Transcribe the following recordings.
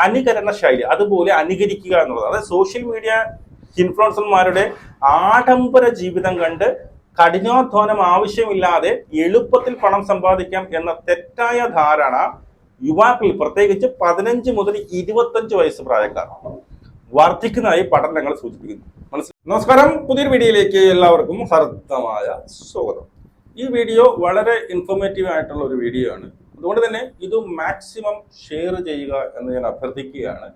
അനുകരണ ശൈലി അതുപോലെ അനുകരിക്കുക എന്നുള്ളത്. അതായത് സോഷ്യൽ മീഡിയ ഇൻഫ്ലുവൻസർമാരുടെ ആഡംബര ജീവിതം കണ്ട് കഠിനാധ്വാനം ആവശ്യമില്ലാതെ എളുപ്പത്തിൽ പണം സമ്പാദിക്കാം എന്ന തെറ്റായ ധാരണ യുവാക്കളിൽ പ്രത്യേകിച്ച് 15 മുതൽ 25 വയസ്സ് പ്രായക്കാർ വർദ്ധിക്കുന്നതായി പഠനങ്ങൾ സൂചിപ്പിക്കുന്നു. നമസ്കാരം, പുതിയൊരു വീഡിയോയിലേക്ക് എല്ലാവർക്കും ഹർദ്ദമായ സ്വാഗതം. ഈ വീഡിയോ വളരെ ഇൻഫോർമേറ്റീവ് ആയിട്ടുള്ള ഒരു വീഡിയോ ആണ്. അതുകൊണ്ട് തന്നെ ഇത് മാക്സിമം ഷെയർ ചെയ്യുക എന്ന് ഞാൻ അഭ്യർത്ഥിക്കുകയാണ്.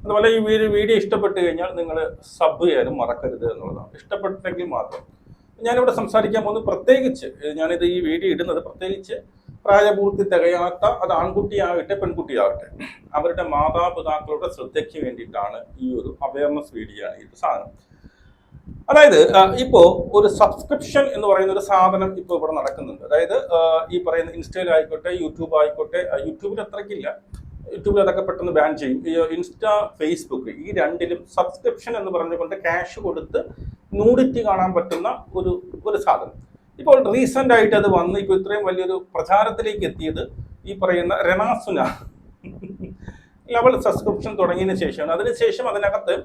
അതുപോലെ ഈ വീഡിയോ ഇഷ്ടപ്പെട്ട് കഴിഞ്ഞാൽ നിങ്ങൾ സബ് ചെയ്യാനും മറക്കരുത് എന്നുള്ളതാണ്. ഇഷ്ടപ്പെട്ടെങ്കിൽ മാത്രം. ഞാനിവിടെ സംസാരിക്കാൻ പോകുന്നത് പ്രത്യേകിച്ച് ഞാനിത് ഈ വീഡിയോ ഇടുന്നത് പ്രത്യേകിച്ച് പ്രായപൂർത്തി തികയാത്ത അത് ആൺകുട്ടിയാകട്ടെ പെൺകുട്ടിയാകട്ടെ അവരുടെ മാതാപിതാക്കളുടെ ശ്രദ്ധയ്ക്ക് വേണ്ടിയിട്ടാണ് ഈ ഒരു അവയർനെസ് വീഡിയോ ആണ് ഇത് സാധനം. അതായത് ഇപ്പോൾ ഒരു സബ്സ്ക്രിപ്ഷൻ എന്ന് പറയുന്ന ഒരു സാധനം ഇപ്പോൾ ഇവിടെ നടക്കുന്നുണ്ട്. അതായത് ഈ പറയുന്ന ഇൻസ്റ്റയിലായിക്കോട്ടെ യൂട്യൂബ് ആയിക്കോട്ടെ, യൂട്യൂബിൽ അത്രയ്ക്കില്ല, യൂട്യൂബിൽ അതൊക്കെ പെട്ടെന്ന് ബാൻ ചെയ്യും. ഇൻസ്റ്റ, ഫേസ്ബുക്ക് ഈ രണ്ടിലും സബ്സ്ക്രിപ്ഷൻ എന്ന് പറഞ്ഞുകൊണ്ട് ക്യാഷ് കൊടുത്ത് നൂഡിറ്റി കാണാൻ പറ്റുന്ന ഒരു സാധനം. ഇപ്പോൾ റീസെന്റ് ആയിട്ട് അത് വന്ന് ഇപ്പോൾ ഇത്രയും വലിയൊരു പ്രചാരത്തിലേക്ക് എത്തിയത് ഈ പറയുന്ന രണാസുന ലെവൽ സബ്സ്ക്രിപ്ഷൻ തുടങ്ങിയതിന് ശേഷമാണ്. അതിനുശേഷം അതിനകത്ത്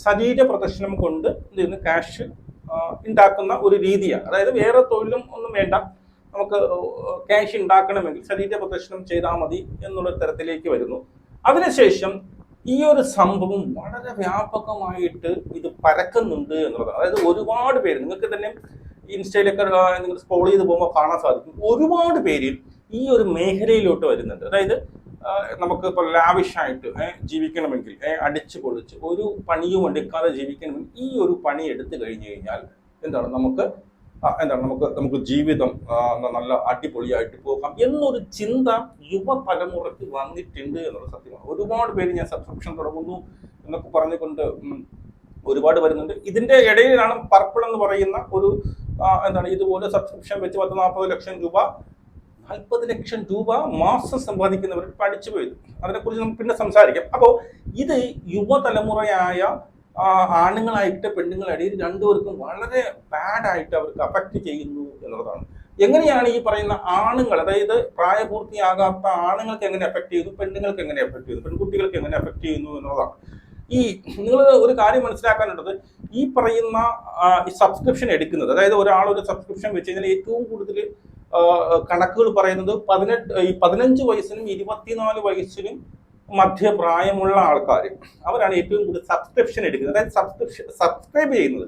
ശരീര പ്രദർശനം കൊണ്ട് ക്യാഷ് ഉണ്ടാക്കുന്ന ഒരു രീതിയാണ്. അതായത് വേറെ തൊഴിലും ഒന്നും വേണ്ട, നമുക്ക് ക്യാഷ് ഉണ്ടാക്കണമെങ്കിൽ ശരീര പ്രദർശനം ചെയ്താൽ മതി എന്നുള്ള തരത്തിലേക്ക് വരുന്നു. അതിനുശേഷം ഈ ഒരു സംഭവം വളരെ വ്യാപകമായിട്ട് ഇത് പരക്കുന്നുണ്ട് എന്നുള്ളതാണ്. അതായത് ഒരുപാട് പേര്, നിങ്ങൾക്ക് തന്നെ ഇൻസ്റ്റയിലൊക്കെ നിങ്ങൾ സ്ക്രോൾ ചെയ്ത് പോകുമ്പോൾ കാണാൻ സാധിക്കും, ഒരുപാട് പേര് ഈ ഒരു മേഖലയിലോട്ട് വരുന്നുണ്ട്. അതായത് നമുക്ക് ഇപ്പോൾ ലാവിഷായിട്ട് ജീവിക്കണമെങ്കിൽ അടിച്ചു പൊളിച്ച് ഒരു പണിയും എടുക്കാതെ ജീവിക്കണമെങ്കിൽ ഈ ഒരു പണി എടുത്തു കഴിഞ്ഞു കഴിഞ്ഞാൽ നമുക്ക് ജീവിതം നല്ല അടിപൊളിയായിട്ട് പോകാം എന്നൊരു ചിന്ത യുവതലമുറയ്ക്ക് വന്നിട്ടുണ്ട് എന്നുള്ള സത്യമാണ്. ഒരുപാട് പേര് ഞാൻ സബ്സ്ക്രിപ്ഷൻ തുടങ്ങുന്നു എന്നൊക്കെ പറഞ്ഞുകൊണ്ട് ഒരുപാട് വരുന്നുണ്ട്. ഇതിന്റെ ഇടയിലാണ് പർപ്പിൾ എന്ന് പറയുന്ന ഒരു ഇതുപോലെ സബ്സ്ക്രിപ്ഷൻ വെച്ച് 10-40 ലക്ഷം രൂപ 40 ലക്ഷം രൂപ മാസം സമ്പാദിക്കുന്നവർ പഠിച്ചു പോയത്. അതിനെക്കുറിച്ച് നമുക്ക് പിന്നെ സംസാരിക്കാം. അപ്പോൾ ഇത് യുവതലമുറയായ ആണുങ്ങളായിട്ട് പെണ്ണുങ്ങളായിട്ട് രണ്ടുപേർക്കും വളരെ ബാഡായിട്ട് അവർക്ക് അഫക്റ്റ് ചെയ്യുന്നു എന്നുള്ളതാണ്. എങ്ങനെയാണ് ഈ പറയുന്ന ആണുങ്ങൾ, അതായത് പ്രായപൂർത്തിയാകാത്ത ആണുങ്ങൾക്ക് എങ്ങനെ എഫക്ട് ചെയ്യുന്നു, പെണ്ണുങ്ങൾക്ക് എങ്ങനെ എഫക്ട് ചെയ്യുന്നു, പെൺകുട്ടികൾക്ക് എങ്ങനെ എഫക്ട് ചെയ്യുന്നു എന്നുള്ളതാണ്. ഈ നിങ്ങൾ ഒരു കാര്യം മനസ്സിലാക്കാനുള്ളത്, ഈ പറയുന്ന ഈ സബ്സ്ക്രിപ്ഷൻ എടുക്കുന്നത്, അതായത് ഒരാൾ ഒരു സബ്സ്ക്രിപ്ഷൻ വെച്ച് കഴിഞ്ഞാൽ ഏറ്റവും കൂടുതൽ കണക്കുകൾ പറയുന്നത് 15 വയസ്സിനും 24 വയസ്സിനും മധ്യപ്രായമുള്ള ആൾക്കാർ അവരാണ് ഏറ്റവും കൂടുതൽ സബ്സ്ക്രിപ്ഷൻ എടുക്കുന്നത്, അതായത് സബ്സ്ക്രൈബ് ചെയ്യുന്നത്.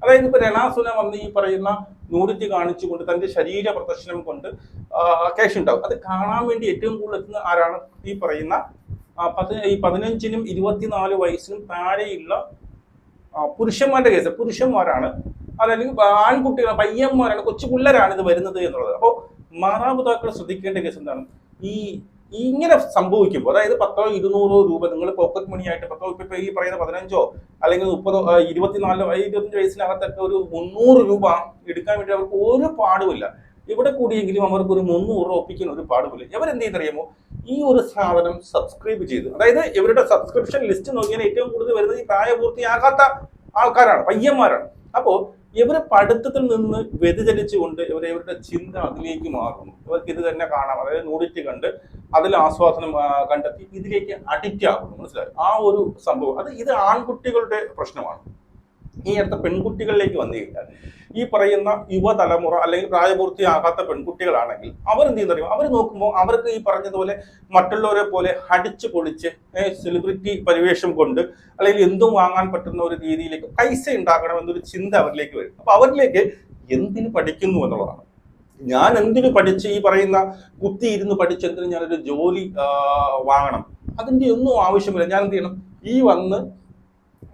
അതായത് ഇപ്പൊ രണാസുന വന്ന് ഈ പറയുന്ന നൂഡിറ്റി കാണിച്ചുകൊണ്ട് തന്റെ ശരീര പ്രദർശനം കൊണ്ട് ക്യാഷ് ഉണ്ടാവും. അത് കാണാൻ വേണ്ടി ഏറ്റവും കൂടുതൽ എത്തുന്ന ആരാണ്? ഈ പറയുന്ന 15-നും 24 വയസ്സിനും താഴെയുള്ള പുരുഷന്മാരുടെ കേസ്, പുരുഷന്മാരാണ്, അതല്ലെങ്കിൽ ആൺകുട്ടികൾ, പയ്യന്മാരാണ്, കൊച്ചു പിള്ളേരാണ് ഇത് വരുന്നത് എന്നുള്ളത്. അപ്പോൾ മാതാപിതാക്കൾ ശ്രദ്ധിക്കേണ്ട കേസ് എന്താണ്? ഇങ്ങനെ സംഭവിക്കുമ്പോൾ, അതായത് 100-200 രൂപ നിങ്ങൾ പോക്കറ്റ് മണി ആയിട്ട് ഇപ്പൊ ഈ പറയുന്ന 15 അല്ലെങ്കിൽ 30, 24-25 വയസ്സിനകത്തൊക്കെ ഒരു 300 രൂപ എടുക്കാൻ വേണ്ടി അവർക്ക് ഒരു പാടുമില്ല. ഇവിടെ കൂടിയെങ്കിലും അവർക്ക് ഒരു 300 രൂപ ഒപ്പിക്കാൻ ഒരു പാടുമില്ല. ഇവരെന്ത് ചെയ്തറിയുമോ? ഈ ഒരു സാധനം സബ്സ്ക്രൈബ് ചെയ്തു. അതായത് ഇവരുടെ സബ്സ്ക്രിപ്ഷൻ ലിസ്റ്റ് നോക്കിയാൽ ഏറ്റവും കൂടുതൽ വരുന്നത് ഈ പ്രായപൂർത്തിയാകാത്ത ആൾക്കാരാണ്, പയ്യന്മാരാണ്. അപ്പോൾ ഇവര് പഠിത്തത്തിൽ നിന്ന് വ്യതിചലിച്ചുകൊണ്ട് ഇവരുടെ ചിന്ത അതിലേക്ക് മാറുന്നു. ഇവർക്ക് ഇത് തന്നെ കാണാം, അതായത് നൂഡിറ്റി കണ്ട് അതിൽ ആസ്വാദനം കണ്ടെത്തി ഇതിലേക്ക് അഡിക്റ്റ് ആകുന്നു. മനസ്സിലായി ആ ഒരു സംഭവം? ഇത് ആൺകുട്ടികളുടെ പ്രശ്നമാണ്. ഈ അടുത്ത പെൺകുട്ടികളിലേക്ക് വന്നു കഴിഞ്ഞാൽ ഈ പറയുന്ന യുവതലമുറ അല്ലെങ്കിൽ പ്രായപൂർത്തിയാകാത്ത പെൺകുട്ടികളാണെങ്കിൽ അവരെന്ത് ചെയ്യുന്നറിയോ? അവർ നോക്കുമ്പോൾ അവർക്ക് ഈ പറഞ്ഞതുപോലെ മറ്റുള്ളവരെ പോലെ അടിച്ചു പൊളിച്ച് സെലിബ്രിറ്റി പരിവേഷം കൊണ്ട് അല്ലെങ്കിൽ എന്തും വാങ്ങാൻ പറ്റുന്ന ഒരു രീതിയിലേക്ക് പൈസ ഉണ്ടാക്കണം എന്നൊരു ചിന്ത അവരിലേക്ക് വരും. അപ്പൊ അവരിലേക്ക് എന്തിനു പഠിക്കുന്നു എന്നുള്ളതാണ്. ഞാൻ എന്തിനു പഠിച്ച് ഈ പറയുന്ന കുത്തിയിരുന്ന് പഠിച്ചെന്തിന് ഞാനൊരു ജോലി വാങ്ങണം, അതിൻ്റെ ഒന്നും ആവശ്യമില്ല. ഞാൻ എന്ത് ചെയ്യണം? ഈ വന്ന്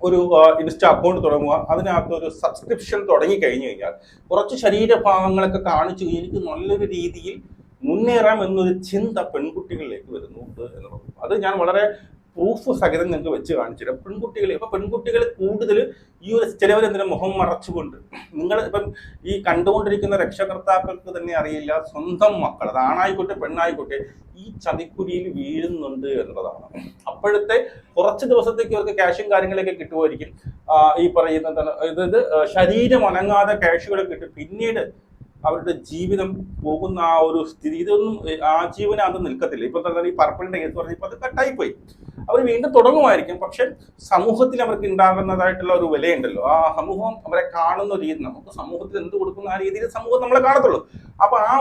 ഒരു ഇൻസ്റ്റ അക്കൗണ്ട് തുടങ്ങുക, അതിനകത്ത് ഒരു സബ്സ്ക്രിപ്ഷൻ തുടങ്ങി കഴിഞ്ഞു കഴിഞ്ഞാൽ കുറച്ച് ശരീരഭാഗങ്ങളൊക്കെ കാണിച്ചു എനിക്ക് നല്ലൊരു രീതിയിൽ മുന്നേറാം എന്നൊരു ചിന്ത പെൺകുട്ടികളിലേക്ക് വരുന്നുണ്ട് എന്നുള്ളത്. അത് ഞാൻ വളരെ പ്രൂഫ് സഹിതം നിങ്ങൾക്ക് വെച്ച് കാണിച്ചിട്ട് പെൺകുട്ടികൾ കൂടുതൽ ഈ ഒരു ചിലവരെന്തിനും മുഖം മറച്ചുകൊണ്ട്, നിങ്ങൾ ഇപ്പം ഈ കണ്ടുകൊണ്ടിരിക്കുന്ന രക്ഷകർത്താക്കൾക്ക് തന്നെ അറിയില്ല സ്വന്തം മക്കൾ, അത് ആണായിക്കോട്ടെ പെണ്ണായിക്കോട്ടെ, ഈ ചതിക്കുരിയിൽ വീഴുന്നുണ്ട് എന്നുള്ളതാണ്. അപ്പോഴത്തെ കുറച്ച് ദിവസത്തേക്ക് അവർക്ക് ക്യാഷും കാര്യങ്ങളൊക്കെ കിട്ടുമായിരിക്കും. ഈ പറയുന്ന ഇത് ശരീരം അനങ്ങാതെ ക്യാഷുകൾ കിട്ടും. പിന്നീട് അവരുടെ ജീവിതം പോകുന്ന ആ ഒരു സ്ഥിതി, ഇതൊന്നും ആജീവനം അത് നിൽക്കത്തില്ല. ഇപ്പൊ തന്നെ ഈ പർപ്പിളിന്റെ കേസ് പറഞ്ഞപ്പോൾ അത് കട്ടായി പോയി. അവർ വീണ്ടും തുടങ്ങുമായിരിക്കും. പക്ഷെ സമൂഹത്തിൽ അവർക്ക് ഉണ്ടാകുന്നതായിട്ടുള്ള ഒരു വിലയുണ്ടല്ലോ, ആ സമൂഹം അവരെ കാണുന്ന രീതി, നമുക്ക് സമൂഹത്തിൽ എന്ത് കൊടുക്കുന്ന ആ രീതിയിൽ സമൂഹം നമ്മളെ കാണത്തുള്ളൂ. അപ്പൊ ആ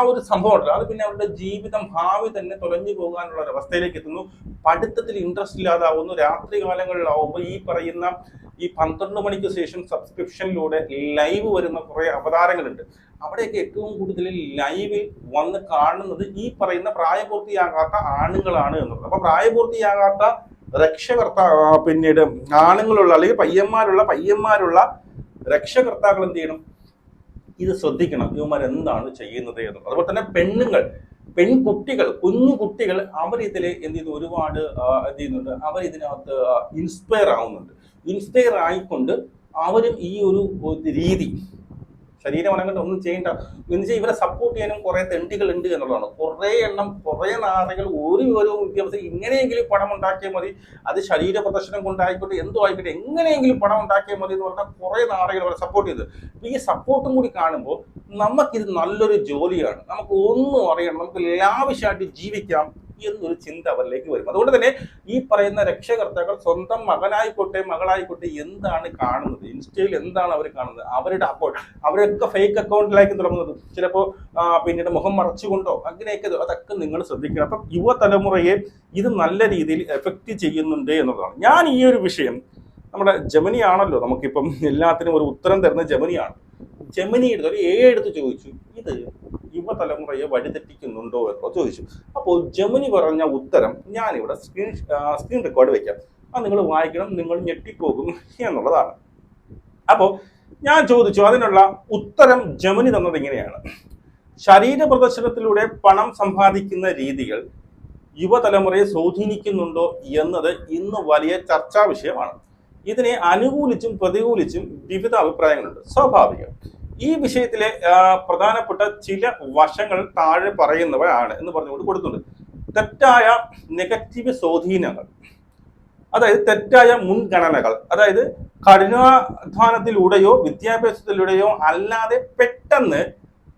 ഒരു സംഭവം ഉണ്ടല്ലോ, അത് പിന്നെ അവരുടെ ജീവിതം, ഭാവി തന്നെ തുലഞ്ഞു പോകാനുള്ള ഒരു അവസ്ഥയിലേക്ക് എത്തുന്നു. പഠിത്തത്തിൽ ഇൻട്രസ്റ്റ് ഇല്ലാതാവുന്നു. രാത്രി കാലങ്ങളിലാവുമ്പോൾ ഈ പറയുന്ന 12 മണിക്ക് ശേഷം സബ്സ്ക്രിപ്ഷനിലൂടെ ലൈവ് വരുന്ന കുറെ അവതാരങ്ങളുണ്ട്. അവിടെയൊക്കെ ഏറ്റവും കൂടുതൽ ലൈവിൽ വന്ന് കാണുന്നത് ഈ പറയുന്ന പ്രായപൂർത്തിയാകാത്ത ആണുങ്ങളാണ് എന്നുള്ളത്. അപ്പൊ പ്രായപൂർത്തിയാകാത്ത പിന്നീട് ആണുങ്ങളുള്ള അല്ലെങ്കിൽ പയ്യന്മാരുള്ള രക്ഷകർത്താക്കൾ എന്ത് ചെയ്യണം? ഇത് ശ്രദ്ധിക്കണം, ഇവന്മാർ എന്താണ് ചെയ്യുന്നത് എന്നുള്ളത്. അതുപോലെ തന്നെ പെൺകുട്ടികൾ, കുഞ്ഞു കുട്ടികൾ, അവരിതിൽ എന്ത് ചെയ്യുന്നു, ഒരുപാട് എന്ത് ചെയ്യുന്നുണ്ട്, അവർ ഇതിനകത്ത് ഇൻസ്പയർ ആവുന്നുണ്ട്. ഇൻസ്പയർ ആയിക്കൊണ്ട് അവരും ഈ ഒരു രീതി, ശരീരം അനങ്ങണ്ട, ഒന്നും ചെയ്യേണ്ട എന്ന് വെച്ചാൽ ഇവരെ സപ്പോർട്ട് ചെയ്യാനും കുറെ തെണ്ടികൾ ഉണ്ട് എന്നുള്ളതാണ്. കുറെ നാളുകൾ ഒരു വിദ്യാഭ്യാസം ഇങ്ങനെയെങ്കിലും പണം ഉണ്ടാക്കിയാൽ മതി, അത് ശരീര പ്രദർശനം കൊണ്ടായിക്കോട്ടെ, എന്തോ ആയിക്കോട്ടെ, എങ്ങനെയെങ്കിലും പണം ഉണ്ടാക്കിയാൽ മതി എന്ന് പറഞ്ഞാൽ കുറെ നാളുകൾ അവരെ സപ്പോർട്ട് ചെയ്ത്. ഈ സപ്പോർട്ടും കൂടി കാണുമ്പോൾ നമുക്കിത് നല്ലൊരു ജോലിയാണ്, നമുക്ക് ഒന്നും അറിയണം, നമുക്ക് ലാവിഷായിട്ട് ജീവിക്കാം എന്നൊരു ചിന്ത അവരിലേക്ക് വരും. അതുകൊണ്ട് തന്നെ ഈ പറയുന്ന രക്ഷകർത്താക്കൾ സ്വന്തം മകനായിക്കോട്ടെ മകളായിക്കോട്ടെ എന്താണ് കാണുന്നത്, ഇൻസ്റ്റയിൽ എന്താണ് അവർ കാണുന്നത്, അവരുടെ അക്കൗണ്ട്, അവരൊക്കെ ഫേക്ക് അക്കൗണ്ടിലായിരിക്കും തുടങ്ങുന്നത്, ചിലപ്പോൾ പിന്നീട് മുഖം മറച്ചുകൊണ്ടോ അങ്ങനെയൊക്കെ, അതൊക്കെ നിങ്ങൾ ശ്രദ്ധിക്കണം. അപ്പം യുവതലമുറയെ ഇത് നല്ല രീതിയിൽ എഫക്റ്റ് ചെയ്യുന്നുണ്ട് എന്നുള്ളതാണ്. ഞാൻ ഈ ഒരു വിഷയം, നമ്മുടെ ജെമിനി ആണല്ലോ നമുക്കിപ്പം എല്ലാത്തിനും ഒരു ഉത്തരം തരുന്ന ജെമിനിയാണ്. ജെമിനിയുടെ ഒരു എടുത്ത് ചോദിച്ചു, ഇത് യുവതലമുറയെ വഴിതെറ്റിക്കുന്നുണ്ടോ എന്നോ ചോദിച്ചു. അപ്പോൾ ജെമിനി പറഞ്ഞ ഉത്തരം ഞാനിവിടെ സ്ക്രീൻ റെക്കോർഡ് വെക്കാം, അത് നിങ്ങൾ വായിക്കണം, നിങ്ങൾ ഞെട്ടിപ്പോകും എന്നുള്ളതാണ്. അപ്പോൾ ഞാൻ ചോദിച്ചു, അതിനുള്ള ഉത്തരം ജെമിനി തന്നത് ഇങ്ങനെയാണ്: ശരീര പ്രദർശനത്തിലൂടെ പണം സമ്പാദിക്കുന്ന രീതികൾ യുവതലമുറയെ സ്വാധീനിക്കുന്നുണ്ടോ എന്നത് ഇന്ന് വലിയ ചർച്ചാ വിഷയമാണ്. ഇതിനെ അനുകൂലിച്ചും പ്രതികൂലിച്ചും വിവിധ അഭിപ്രായങ്ങളുണ്ട്, സ്വാഭാവികം. ഈ വിഷയത്തിലെ പ്രധാനപ്പെട്ട ചില വശങ്ങൾ താഴെ പറയുന്നവയാണ് എന്ന് പറഞ്ഞുകൊണ്ട് കൊടുത്തിട്ടുണ്ട്. തെറ്റായ നെഗറ്റീവ് സ്വാധീനങ്ങൾ, അതായത് തെറ്റായ മുൻഗണനകൾ, അതായത് കഠിനാധ്വാനത്തിലൂടെയോ വിദ്യാഭ്യാസത്തിലൂടെയോ അല്ലാതെ പെട്ടെന്ന്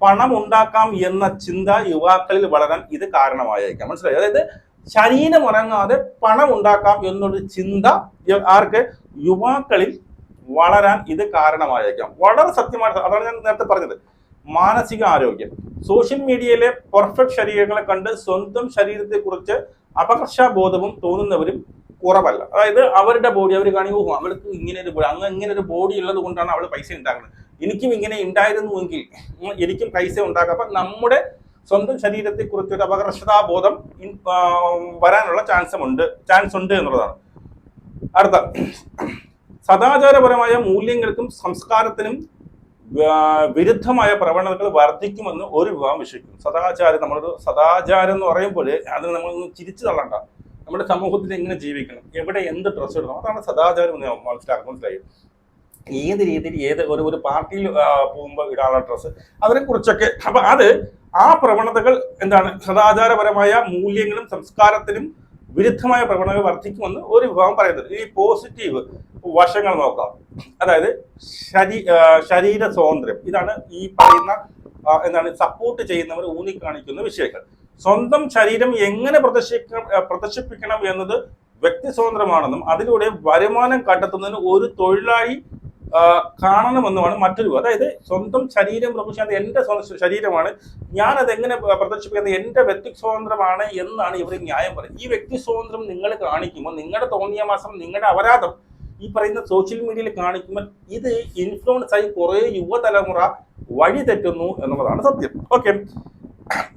പണം ഉണ്ടാക്കാം എന്ന ചിന്ത യുവാക്കളിൽ വളരാൻ ഇത് കാരണമായേക്കാം. മനസ്സിലായി? അതായത് ശരീരം ഉറങ്ങാതെ പണം ഉണ്ടാക്കാം എന്നൊരു ചിന്ത യുവാക്കളിൽ വളരാൻ ഇത് കാരണമായേക്കാം. വളരെ സത്യമായിട്ട്, അതാണ് ഞാൻ നേരത്തെ പറഞ്ഞത്. മാനസിക ആരോഗ്യം, സോഷ്യൽ മീഡിയയിലെ പെർഫെക്റ്റ് ശരീരങ്ങളെ കണ്ട് സ്വന്തം ശരീരത്തെക്കുറിച്ച് അപകർഷബോധവും തോന്നുന്നവരും കുറവല്ല. അതായത് അവരുടെ ബോഡി അവർ കാണിക്കും, അവൾക്ക് ഇങ്ങനെ ഒരു ബോഡി ഉള്ളത് കൊണ്ടാണ് അവൾ പൈസ ഉണ്ടാക്കുന്നത്, എനിക്കും ഇങ്ങനെ ഉണ്ടായിരുന്നുവെങ്കിൽ എനിക്കും പൈസ ഉണ്ടാക്കാം. അപ്പൊ നമ്മുടെ സ്വന്തം ശരീരത്തെക്കുറിച്ച് ഒരു അപകർഷതാബോധം വരാനുള്ള ചാൻസ് ഉണ്ട് എന്നുള്ളതാണ്. അടുത്ത, സദാചാരപരമായ മൂല്യങ്ങൾക്കും സംസ്കാരത്തിനും വിരുദ്ധമായ പ്രവണതകൾ വർദ്ധിക്കുമെന്ന് ഒരു വിഭാഗം വിശ്വസിക്കുന്നു. സദാചാരം എന്ന് പറയുമ്പോൾ അതിന് നമ്മളൊന്ന് ചിരിച്ചു തള്ളണ്ട. നമ്മുടെ സമൂഹത്തിൽ എങ്ങനെ ജീവിക്കണം, എവിടെ എന്ത് ഡ്രസ്സ് ഇടണം, അതാണ് സദാചാരം എന്ന് മനസ്സിലായി. ഏത് രീതിയിൽ ഒരു പാർട്ടിയിൽ പോകുമ്പോൾ ഇടാനുള്ള ഡ്രസ്സ്, അതിനെക്കുറിച്ചൊക്കെ. അപ്പൊ ആ പ്രവണതകൾ എന്താണ്, സദാചാരപരമായ മൂല്യങ്ങളും സംസ്കാരത്തിനും വിരുദ്ധമായ പ്രവണതകൾ വർദ്ധിക്കുമെന്ന് ഒരു വിഭാഗം പറയുന്നത്. ഈ പോസിറ്റീവ് വശങ്ങൾ നോക്കാം. അതായത് ശരീര സ്വാതന്ത്ര്യം, ഇതാണ് ഈ പറയുന്ന സപ്പോർട്ട് ചെയ്യുന്നവർ ഊന്നിക്കാണിക്കുന്ന വിഷയങ്ങൾ. സ്വന്തം ശരീരം എങ്ങനെ പ്രദർശിപ്പിക്കണം എന്നത് വ്യക്തി സ്വതന്ത്രമാണെന്നും അതിലൂടെ വരുമാനം കണ്ടെത്തുന്നതിന് ഒരു തൊഴിലാളി കാണണമെന്നുമാണ് മറ്റൊരു. അതായത് സ്വന്തം ശരീരം പ്രദർശിക്കുന്നത് എന്റെ ശരീരമാണ്, ഞാൻ അതെങ്ങനെ പ്രദർശിപ്പിക്കുന്നത് എന്റെ വ്യക്തി സ്വാതന്ത്ര്യമാണ് എന്നാണ് ഇവർ ന്യായം പറയുന്നത്. ഈ വ്യക്തി സ്വാതന്ത്ര്യം നിങ്ങൾ കാണിക്കുമ്പോൾ നിങ്ങളുടെ തോന്നിയാമാസം, നിങ്ങളുടെ അപരാധം ഈ പറയുന്ന സോഷ്യൽ മീഡിയയിൽ കാണിക്കുമ്പോൾ ഇത് ഇൻഫ്ലുവൻസ് ആയി കുറെ യുവതലമുറ വഴി തെറ്റുന്നു എന്നുള്ളതാണ് സത്യം. ഓക്കെ,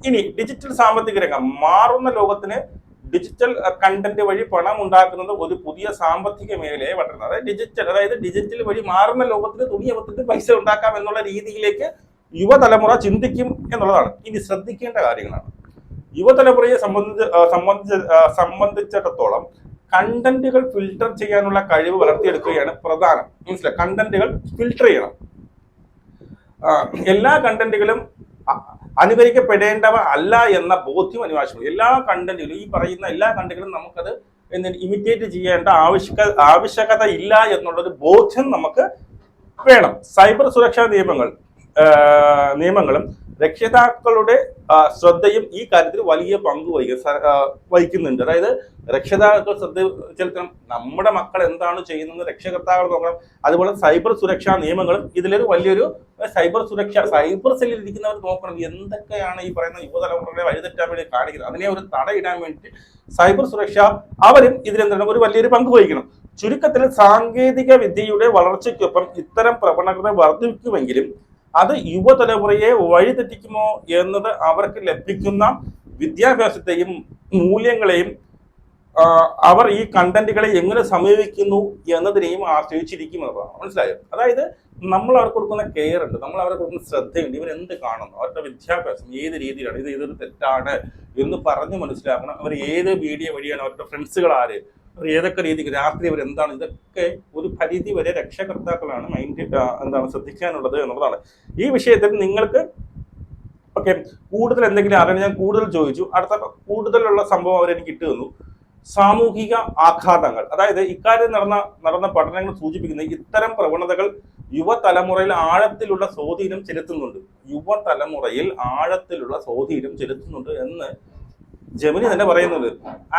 ഇനി ഡിജിറ്റൽ സാമ്പത്തിക രംഗം. മാറുന്ന ലോകത്തിന് ഡിജിറ്റൽ കണ്ടന്റ് വഴി പണം ഉണ്ടാക്കുന്നത് ഒരു പുതിയ സാമ്പത്തിക മേഖലയെ വളരുന്നത്. അതായത് ഡിജിറ്റൽ വഴി മാറുന്ന ലോകത്തിന് തുണിയവത്തിന് പൈസ ഉണ്ടാക്കാം എന്നുള്ള രീതിയിലേക്ക് യുവതലമുറ ചിന്തിക്കും എന്നുള്ളതാണ്. ഇനി ശ്രദ്ധിക്കേണ്ട കാര്യങ്ങളാണ്. യുവതലമുറയെ സംബന്ധിച്ചിടത്തോളം കണ്ടന്റുകൾ ഫിൽട്ടർ ചെയ്യാനുള്ള കഴിവ് വളർത്തിയെടുക്കുകയാണ് പ്രധാനം. മനസ്സിലായി? കണ്ടന്റുകൾ ഫിൽട്ടർ ചെയ്യണം. എല്ലാ കണ്ടന്റുകളും അനുകരിക്കപ്പെടേണ്ടവ അല്ല എന്ന ബോധ്യം അനിവാര്യമാണ്. എല്ലാ കണ്ടന്റുകളും, ഈ പറയുന്ന എല്ലാ കണ്ടന്റുകളും നമുക്കത് ഇമിറ്റേറ്റ് ചെയ്യേണ്ട ആവശ്യകത ഇല്ല എന്നുള്ളൊരു ബോധ്യം നമുക്ക് വേണം. സൈബർ സുരക്ഷാ നിയമങ്ങൾ, നിയമങ്ങളും രക്ഷിതാക്കളുടെ ശ്രദ്ധയും ഈ കാര്യത്തിൽ വലിയ പങ്ക് വഹിക്കുന്നുണ്ട്. അതായത് രക്ഷിതാക്കൾ ശ്രദ്ധ ചെലുത്തണം, നമ്മുടെ മക്കൾ എന്താണ് ചെയ്യുന്നത് രക്ഷകർത്താക്കൾ നോക്കണം. അതുപോലെ സൈബർ സുരക്ഷാ നിയമങ്ങളും ഇതിലൊരു വലിയൊരു സൈബർ സെല്ലിൽ ഇരിക്കുന്നവർ നോക്കണം എന്തൊക്കെയാണ് ഈ പറയുന്ന യുവതലമുറകളെ വഴിതെറ്റാൻ വേണ്ടി കാണിക്കുന്നത്. അതിനെ ഒരു തടയിടാൻ വേണ്ടി സൈബർ സുരക്ഷ അവരും ഇതിലെന്താണ് ഒരു വലിയൊരു പങ്ക് വഹിക്കണം. ചുരുക്കത്തിൽ സാങ്കേതിക വിദ്യയുടെ വളർച്ചയ്ക്കൊപ്പം ഇത്തരം പ്രവണത വർദ്ധിക്കുമെങ്കിലും അത് യുവതലമുറയെ വഴിതെറ്റിക്കുമോ എന്നത് അവർക്ക് ലഭിക്കുന്ന വിദ്യാഭ്യാസത്തെയും മൂല്യങ്ങളെയും അവർ ഈ കണ്ടന്റുകളെ എങ്ങനെ സമീപിക്കുന്നു എന്നതിനെയും ആശ്രയിച്ചിരിക്കും എന്നതാണ്. മനസ്സിലായോ? അതായത് നമ്മൾ അവർക്ക് കൊടുക്കുന്ന കെയർ ഉണ്ട്, നമ്മൾ അവർക്ക് കൊടുക്കുന്ന ശ്രദ്ധയുണ്ട്, ഇവരെന്ത് കാണുന്നു, അവരുടെ വിദ്യാഭ്യാസം ഏത് രീതിയിലാണ്, ഇതൊരു തെറ്റാണ് എന്ന് പറഞ്ഞ് മനസ്സിലാക്കണം. അവർ ഏത് മീഡിയ വഴിയാണ്, അവരുടെ ഫ്രണ്ട്സുകൾ ആര്, അവർ ഏതൊക്കെ രീതിക്ക് രാത്രി അവർ എന്താണ്, ഇതൊക്കെ ഒരു പരിധി വരെ രക്ഷകർത്താക്കളാണ് എന്താണ് ശ്രദ്ധിക്കാനുള്ളത് എന്നുള്ളതാണ്. ഈ വിഷയത്തിൽ നിങ്ങൾക്ക് കൂടുതൽ എന്തെങ്കിലും അറിയാൻ ഞാൻ കൂടുതൽ ചോദിച്ചു. അടുത്ത കൂടുതലുള്ള സംഭവം അവരെനിക്ക് ഇട്ടു തന്നു. സാമൂഹിക ആഘാതങ്ങൾ, അതായത് ഇക്കാര്യം നടന്ന പഠനങ്ങൾ സൂചിപ്പിക്കുന്നത് ഇത്തരം പ്രവണതകൾ യുവതലമുറയിൽ ആഴത്തിലുള്ള സ്വാധീനം ചെലുത്തുന്നുണ്ട് എന്ന് ജെമിനി തന്നെ പറയുന്നത്.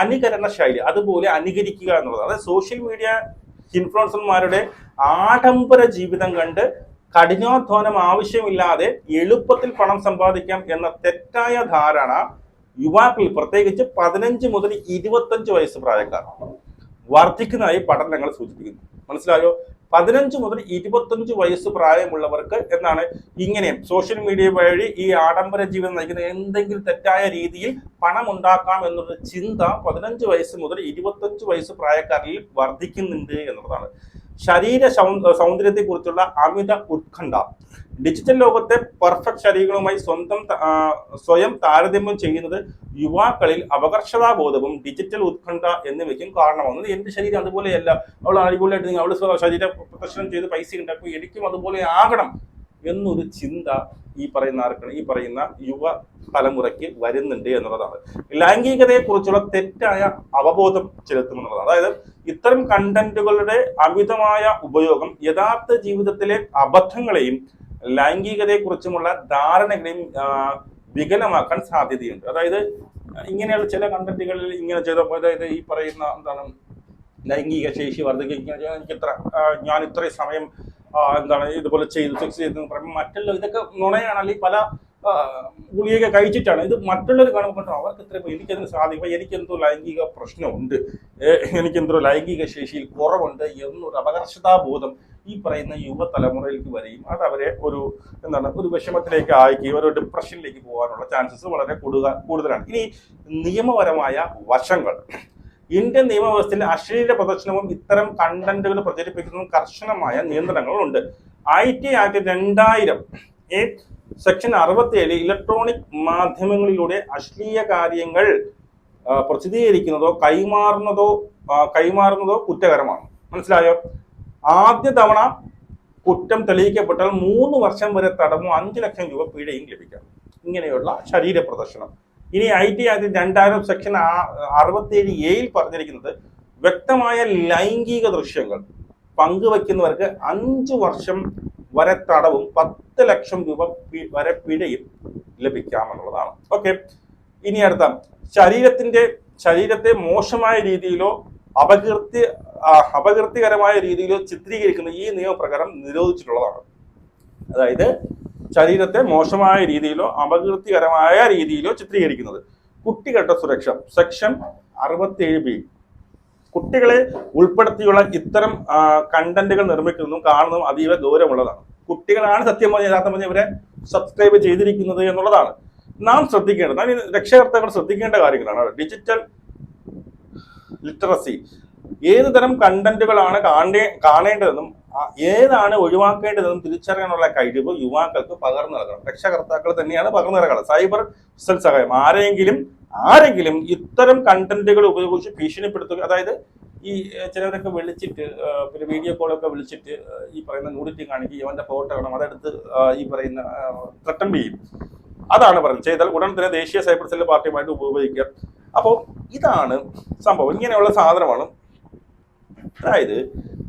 അനുകരണ ശൈലി, അതുപോലെ അനുകരിക്കുക എന്നുള്ളത്, അതായത് സോഷ്യൽ മീഡിയ ഇൻഫ്ലുവൻസർമാരുടെ ആഡംബര ജീവിതം കണ്ട് കഠിനാധ്വാനം ആവശ്യമില്ലാതെ എളുപ്പത്തിൽ പണം സമ്പാദിക്കാം എന്ന തെറ്റായ ധാരണ യുവാക്കളിൽ പ്രത്യേകിച്ച് 15 മുതൽ 25 വയസ്സ് പ്രായക്കാർ വർദ്ധിക്കുന്നതായി പഠനങ്ങൾ സൂചിപ്പിക്കുന്നു. മനസ്സിലായോ? 15 മുതൽ 25 വയസ്സ് പ്രായമുള്ളവർക്ക് എന്താണ് ഇങ്ങനെ സോഷ്യൽ മീഡിയ വഴി ഈ ആഡംബര ജീവിതം നയിക്കുന്ന എന്തെങ്കിലും തെറ്റായ രീതിയിൽ പണം ഉണ്ടാക്കാം എന്നുള്ള ചിന്ത 15 വയസ്സ് മുതൽ 25 വയസ്സ് പ്രായക്കാരിൽ വർദ്ധിക്കുന്നുണ്ട് എന്നുള്ളതാണ്. ശരീര സൗന്ദര്യത്തെക്കുറിച്ചുള്ള അമിത ഉത്കണ്ഠ, ഡിജിറ്റൽ ലോകത്തെ പെർഫെക്റ്റ് ശരീരങ്ങളുമായി സ്വയം താരതമ്യം ചെയ്യുന്നത് യുവാക്കളിൽ അപകർഷതാബോധവും ഡിജിറ്റൽ ഉത്കണ്ഠ എന്നിവയ്ക്കും കാരണമാകുന്നത്. എന്റെ ശരീരം അതുപോലെയല്ല, അവൾ അടിപൊളിയായിട്ട് അവൾ ശരീര പ്രദർശനം ചെയ്ത് പൈസ ഉണ്ടാക്കും, എനിക്കും അതുപോലെ ആകണം എന്നൊരു ചിന്ത ഈ പറയുന്ന യുവ തലമുറയ്ക്ക് വരുന്നുണ്ട് എന്നുള്ളതാണ്. ലൈംഗികതയെക്കുറിച്ചുള്ള തെറ്റായ അവബോധം ചെലുത്തുമെന്നുള്ളതാണ്. അതായത് ഇത്തരം കണ്ടന്റുകളുടെ അമിതമായ ഉപയോഗം യഥാർത്ഥ ജീവിതത്തിലെ അബദ്ധങ്ങളെയും ലൈംഗികതയെക്കുറിച്ചുമുള്ള ധാരണകളെയും വികലമാക്കാൻ സാധ്യതയുണ്ട്. അതായത് ഇങ്ങനെയുള്ള ചില കണ്ടന്റുകളിൽ ഇങ്ങനെ ചെയ്തപ്പോൾ, അതായത് ഈ പറയുന്ന എന്താണ് ലൈംഗിക ശേഷി വർദ്ധിക്കുക, ഞാൻ ഇത്രയും സമയം ഇതുപോലെ സെക്സ് ചെയ്തെന്ന് പറയുമ്പോൾ മറ്റുള്ള ഇതൊക്കെ നുണയാണ്, അല്ലെങ്കിൽ പല ഗുളിയൊക്കെ കഴിച്ചിട്ടാണ് ഇത് മറ്റുള്ളവർ കാണുമ്പോൾ അവർക്ക് ഇത്രയും എനിക്കതിന് സാധിക്കും, എനിക്കെന്തോ ലൈംഗിക പ്രശ്നമുണ്ട്, എനിക്കെന്തോ ലൈംഗിക ശേഷിയിൽ കുറവുണ്ട് എന്നൊരു അപകർഷതാബോധം ഈ പറയുന്ന യുവതലമുറയിലേക്ക് വരികയും അത് അവരെ ഒരു വിഷമത്തിലേക്ക് അയക്കുകയും ഒരു ഡിപ്രഷനിലേക്ക് പോകാനുള്ള ചാൻസസ് വളരെ കൂടുതലാണ്. ഇനി നിയമപരമായ വശങ്ങൾ. ഇന്ത്യൻ നിയമവ്യവസ്ഥയിൽ അശ്ലീല പ്രദർശനവും ഇത്തരം കണ്ടന്റുകൾ പ്രചരിപ്പിക്കുന്നതും കർശനമായ നിയന്ത്രണങ്ങളുണ്ട്. IT ആക്ട് 2000 സെക്ഷൻ 67 ഇലക്ട്രോണിക് മാധ്യമങ്ങളിലൂടെ അശ്ലീല കാര്യങ്ങൾ പ്രസിദ്ധീകരിക്കുന്നതോ കൈമാറുന്നതോ കുറ്റകരമാണ്. മനസ്സിലായോ? ആദ്യ തവണ കുറ്റം തെളിയിക്കപ്പെട്ടാൽ 3 വർഷം വരെ തടവും 5 ലക്ഷം രൂപ പിഴയും ലഭിക്കാം ഇങ്ങനെയുള്ള ശരീര പ്രദർശനം. ഇനി IT ആക്ട് 2000 സെക്ഷൻ 67 പറഞ്ഞിരിക്കുന്നത് വ്യക്തമായ ലൈംഗിക ദൃശ്യങ്ങൾ പങ്കുവെക്കുന്നവർക്ക് 5 വർഷം വരെ തടവും 10 ലക്ഷം രൂപ വരെ പിഴയും ലഭിക്കാമെന്നുള്ളതാണ്. ഓക്കെ, ഇനി അടുത്ത ശരീരത്തെ മോശമായ രീതിയിലോ അപകീർത്തികരമായ രീതിയിലോ ചിത്രീകരിക്കുന്ന ഈ നിയമപ്രകാരം നിരോധിച്ചിട്ടുള്ളതാണ്. അതായത് ശരീരത്തെ മോശമായ രീതിയിലോ അപകീർത്തികരമായ രീതിയിലോ ചിത്രീകരിക്കുന്നത്. കുട്ടികളുടെ സുരക്ഷ സെക്ഷൻ 67B കുട്ടികളെ ഉൾപ്പെടുത്തിയുള്ള ഇത്തരം കണ്ടന്റുകൾ നിർമ്മിക്കുന്നതും കാണുന്നതും അതീവ ഗൗരവമുള്ളതാണ്. കുട്ടികളാണ് യഥാർത്ഥം പറഞ്ഞ ഇവരെ സബ്സ്ക്രൈബ് ചെയ്തിരിക്കുന്നത് എന്നുള്ളതാണ് നാം ശ്രദ്ധിക്കേണ്ടത്. രക്ഷകർത്താക്കൾ ശ്രദ്ധിക്കേണ്ട കാര്യങ്ങളാണ്. ഡിജിറ്റൽ ലിറ്ററസി, ഏത് തരം കണ്ടന്റുകളാണ് കാണേണ്ടതെന്നും ഏതാണ് ഒഴിവാക്കേണ്ടതെന്നും തിരിച്ചറിയാനുള്ള കഴിവ് യുവാക്കൾക്ക് പകർന്നു നൽകണം. രക്ഷകർത്താക്കൾ തന്നെയാണ് പകർന്നു നൽകണം. സൈബർ സെൽ സഹായം. ആരെങ്കിലും ഇത്തരം കണ്ടന്റുകൾ ഉപയോഗിച്ച് ഭീഷണിപ്പെടുത്തുക, അതായത് ഈ ചിലവരൊക്കെ വിളിച്ചിട്ട് പിന്നെ വീഡിയോ കോളൊക്കെ വിളിച്ചിട്ട് ഈ പറയുന്ന നൂഡിറ്റി കാണിക്കുക, ഇവന്റെ ഫോട്ടോ വേണം, അതെടുത്ത് ഈ പറയുന്ന ത്രട്ടൻ ചെയ്യും. അതാണ് പറയുന്നത്. ചെയ്താൽ ഉടൻ തന്നെ ദേശീയ സൈബർ സെൽ പാർട്ടിയുമായിട്ട് ഉപയോഗിക്കുക. അപ്പോൾ ഇതാണ് സംഭവം. ഇങ്ങനെയുള്ള സാധനമാണ്. അതായത്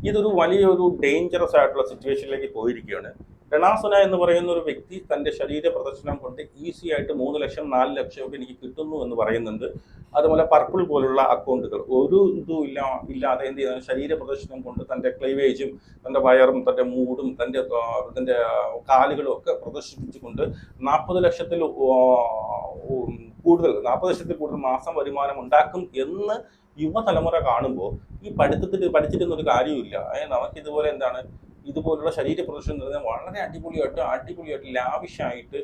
ഇതൊരു വലിയൊരു ഡേഞ്ചറസ് ആയിട്ടുള്ള സിറ്റുവേഷനിലേക്ക് പോയിരിക്കുകയാണ്. രണാസുന എന്ന് പറയുന്ന ഒരു വ്യക്തി തന്റെ ശരീര പ്രദർശനം കൊണ്ട് ഈസി ആയിട്ട് 3 ലക്ഷം 4 ലക്ഷം ഒക്കെ എനിക്ക് കിട്ടുന്നു എന്ന് പറയുന്നുണ്ട്. അതുപോലെ പർപ്പിൾ പോലുള്ള അക്കൗണ്ടുകൾ ഒരു ഇതും ഇല്ലാതെ എന്ത് ചെയ്യുന്നത്, ശരീര പ്രദർശനം കൊണ്ട് തന്റെ ക്ലീവേജും തന്റെ വയറും തന്റെ മൂടും തന്റെ കാലുകളും ഒക്കെ പ്രദർശിപ്പിച്ചുകൊണ്ട് 40 ലക്ഷത്തിൽ കൂടുതൽ മാസം വരുമാനം ഉണ്ടാക്കും എന്ന് യുവതലമുറ കാണുമ്പോൾ ഈ പഠിച്ചിട്ടൊന്നും ഒരു കാര്യമില്ല. നമുക്ക് ഇതുപോലെ ഇതുപോലുള്ള ശരീര പ്രദർശനം വളരെ അടിപൊളിയായിട്ട് ലാവിഷായിട്ട്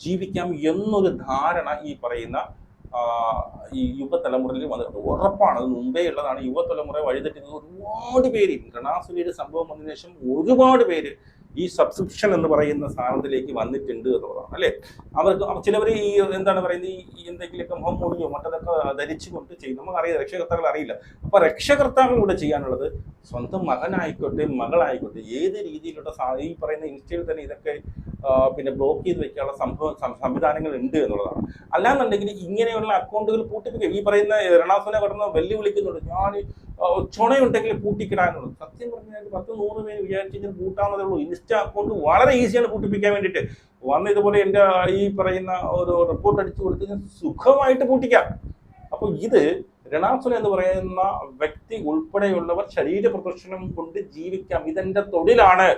ജീവിക്കാം എന്നൊരു ധാരണ ഈ പറയുന്ന ഈ യുവതലമുറയിൽ വന്നിട്ടുണ്ട്. ഉറപ്പാണ്, അത് മുമ്പേ ഉള്ളതാണ്. യുവതലമുറ വഴിതെറ്റുന്നത് ഒരുപാട് പേര് രണാസുരയുടെ സംഭവം വന്നതിന് ശേഷം ഒരുപാട് പേര് ഈ സബ്സ്ക്രിപ്ഷൻ എന്ന് പറയുന്ന സാധനത്തിലേക്ക് വന്നിട്ടുണ്ട് എന്നുള്ളതാണ് അല്ലേ. അവർക്ക് ചിലവർ ഈ എന്തെങ്കിലുമൊക്കെ മുഖം മൂടിയോ മറ്റതൊക്കെ ധരിച്ചുകൊണ്ട് ചെയ്യും. നമുക്കറിയാം, രക്ഷകർത്താക്കൾ അറിയില്ല. അപ്പൊ രക്ഷകർത്താക്കൾ ഇവിടെ ചെയ്യാനുള്ളത് സ്വന്തം മകനായിക്കോട്ടെ മകളായിക്കോട്ടെ ഏത് രീതിയിലുള്ള ഈ പറയുന്ന ഇൻസ്റ്റയിൽ തന്നെ ഇതൊക്കെ പിന്നെ ബ്ലോക്ക് ചെയ്ത് വെക്കാനുള്ള സംവിധാനങ്ങൾ ഉണ്ട് എന്നുള്ളതാണ്. അല്ലാന്നുണ്ടെങ്കിൽ ഇങ്ങനെയുള്ള അക്കൗണ്ടുകൾ പൂട്ടിപ്പിക്കുക. ഈ പറയുന്ന രണാസുന കടന്ന് വെല്ലുവിളിക്കുന്നുണ്ട്, ഞാൻ ചുണയുണ്ടെങ്കിൽ പൂട്ടിക്കിടാനുള്ളത്. സത്യം പറഞ്ഞാൽ 10-100 പേര് വിചാരിച്ചു പൂട്ടാവുന്നതേ ഉള്ളൂ. ഇൻസ്റ്റ അക്കൗണ്ട് വളരെ ഈസിയാണ് പൂട്ടിപ്പിക്കാൻ വേണ്ടിയിട്ട്. ഇതുപോലെ എൻ്റെ ഈ പറയുന്ന ഒരു റിപ്പോർട്ട് അടിച്ചു കൊടുത്ത് സുഖമായിട്ട് പൂട്ടിക്കാം. അപ്പൊ ഇത് രണാസുന എന്ന് പറയുന്ന വ്യക്തി ഉൾപ്പെടെയുള്ളവർ ശരീര പ്രദർശനം കൊണ്ട് ജീവിക്കാം, ഇതെന്റെ തൊഴിലാണ്,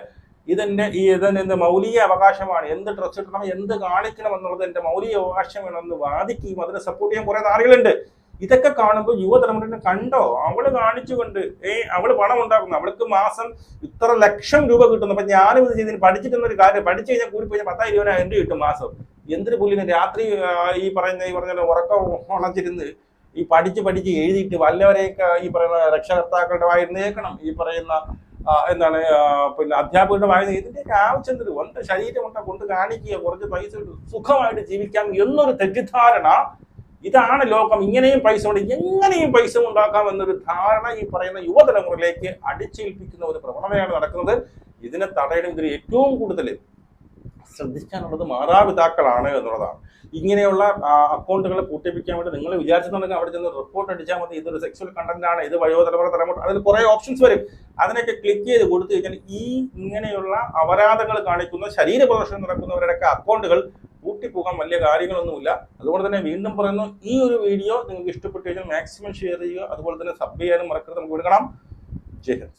ഇതെന്റെ മൗലിക അവകാശമാണ്, എന്ത് ഡ്രസ് ഇടണം എന്ത് കാണിക്കണം എന്നുള്ളത് എന്റെ മൗലിക അവകാശമാണെന്ന് വാദിക്കുകയും അതിനെ സപ്പോർട്ട് ചെയ്യാൻ കുറെ നാളുകളുണ്ട്. ഇതൊക്കെ കാണുമ്പോൾ യുവതലമുറ കണ്ടോ, അവള് കാണിച്ചുകൊണ്ട് അവള് പണം ഉണ്ടാക്കുന്നു, അവൾക്ക് മാസം ഇത്ര ലക്ഷം രൂപ കിട്ടുന്നു. അപ്പൊ ഞാനും ഇത് ചെയ്തതിന് പഠിച്ചിട്ടുന്നൊരു കാര്യം, പഠിച്ചു കഴിഞ്ഞാൽ കൂടി പോയി 10,000 എൻ്റെ കിട്ടും മാസം. എന്തിനു പുള്ളിന് രാത്രി ഈ പറഞ്ഞ ഉറക്കം ഉണച്ചിരുന്ന് ഈ പഠിച്ച് എഴുതിയിട്ട് വല്ലവരെയൊക്കെ ഈ പറയുന്ന രക്ഷകർത്താക്കളുടെ വായിരുന്ന് കേൾക്കണം, ഈ പറയുന്ന പിന്നെ അധ്യാപകരുടെ വായന. ഇതിന്റെയൊക്കെ ആവശ്യം തരും. ശരീരം കൊണ്ട് കാണിക്കുക, കുറച്ച് പൈസ സുഖമായിട്ട് ജീവിക്കാം എന്നൊരു തെറ്റിദ്ധാരണ. ഇതാണ് ലോകം, ഇങ്ങനെയും പൈസ കൊണ്ട് എങ്ങനെയും പൈസ ഉണ്ടാക്കാം എന്നൊരു ധാരണ ഈ പറയുന്ന യുവതലമുറയിലേക്ക് അടിച്ചേൽപ്പിക്കുന്ന ഒരു പ്രവണതയാണ് നടക്കുന്നത്. ഇതിനെ തടയണം. ഇതിൽ ഏറ്റവും കൂടുതൽ ശ്രദ്ധിക്കാനുള്ളത് മാതാപിതാക്കളാണ് എന്നുള്ളതാണ്. ഇങ്ങനെയുള്ള അക്കൗണ്ടുകളെ പൂട്ടിപ്പിക്കാൻ വേണ്ടി നിങ്ങൾ വിചാരിച്ചിട്ടുണ്ടെങ്കിൽ അവിടെ ചെന്ന് റിപ്പോർട്ട് അടിച്ചാൽ മതി, ഇതൊരു സെക്സ്വൽ കണ്ടന്റ് ആണ്, ഇത് വയോതലമുറ അതിൽ കുറെ ഓപ്ഷൻസ് വരും. അതിനൊക്കെ ക്ലിക്ക് ചെയ്ത് കൊടുത്തു കഴിഞ്ഞാൽ ഇങ്ങനെയുള്ള അപരാധങ്ങൾ കാണിക്കുന്ന ശരീര പ്രദർശനം നടക്കുന്നവരുടെയൊക്കെ അക്കൗണ്ടുകൾ പൂട്ടിപ്പോകാൻ വലിയ കാര്യങ്ങളൊന്നുമില്ല. അതുകൊണ്ട് തന്നെ വീണ്ടും പറയുന്നു, ഈ ഒരു വീഡിയോ നിങ്ങൾക്ക് ഇഷ്ടപ്പെട്ടു കഴിഞ്ഞാൽ മാക്സിമം ഷെയർ ചെയ്യുക. അതുപോലെ തന്നെ സബ് ചെയ്യാനും മറക്കരുത്. നമുക്ക് കൊടുക്കണം. ജയ് ഹിന്ദ്.